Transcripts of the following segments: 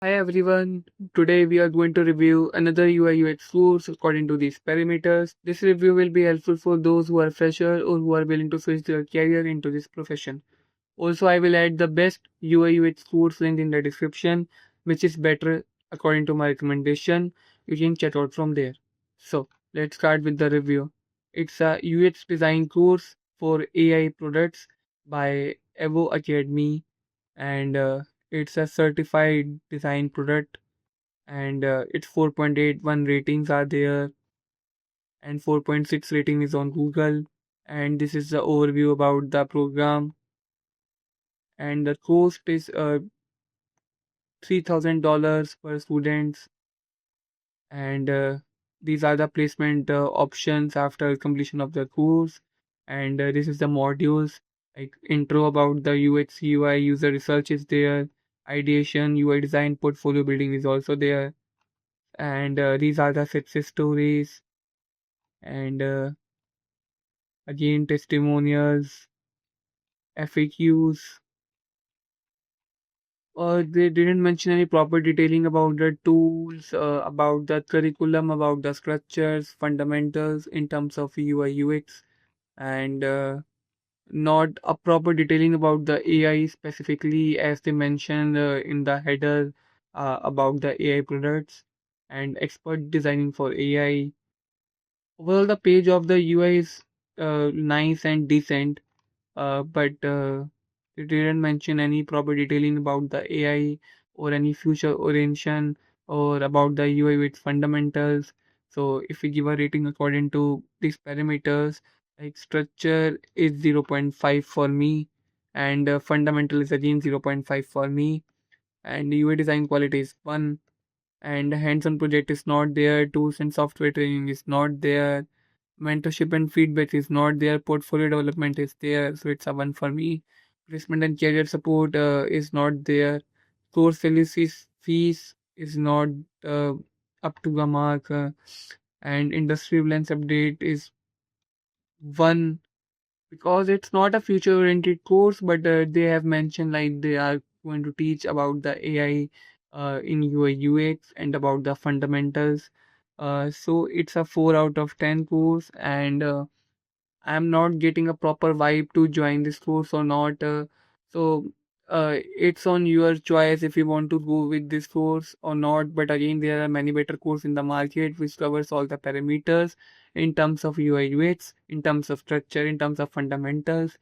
Hi everyone, today we are going to review another UI UX course according to these parameters. This review will be helpful for those who are fresher or who are willing to switch their career into this profession. Also, I will add the best UI UX course link in the description, which is better according to my recommendation. You can check out from there. So, let's start with the review. It's a UX design course for AI products by Avocademy and it's a certified design product and its 4.81 ratings are there and 4.6 rating is on Google, and this is the overview about the program. And the cost is $3,000 per student, and these are the placement options after completion of the course. And this is the modules, like intro about the UX UI, user research is there, ideation, UI design, portfolio building is also there, and these are the success stories, and again testimonials, FAQs. They didn't mention any proper detailing about the tools, about the curriculum, about the structures, fundamentals in terms of UI UX, and not a proper detailing about the AI specifically, as they mentioned in the header about the AI products and expert designing for AI. Well, the page of the UI is nice and decent, but it didn't mention any proper detailing about the AI or any future orientation or about the UI with fundamentals. So if we give a rating according to these parameters, like structure is 0.5 for me, and fundamental is again 0.5 for me, and UI design quality is 1, and hands-on project is not there, tools and software training is not there, mentorship and feedback is not there, portfolio development is there, so it's a 1 for me. Placement and career support is not there. Course fees is not uh, up to the mark, and industry relevance update is 1, because it's not a future oriented course, but they have mentioned like they are going to teach about the AI in UI UX and about the fundamentals. So it's a 4 out of 10 course, and I'm not getting a proper vibe to join this course or not. So it's on your choice if you want to go with this course or not. But again, there are many better courses in the market which covers all the parameters in terms of UI UX, in terms of structure, in terms of fundamentals.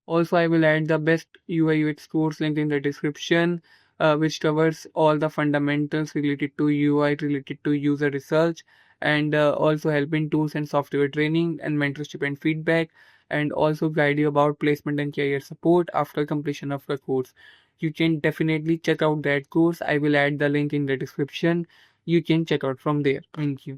Also, I will add the best UI UX course link in the description, which covers all the fundamentals related to UI, related to user research, and also helping tools and software training and mentorship and feedback, and also guide you about placement and career support after completion of the course. You can definitely check out that course. I will add the link in the description. You can check out from there. Thank you.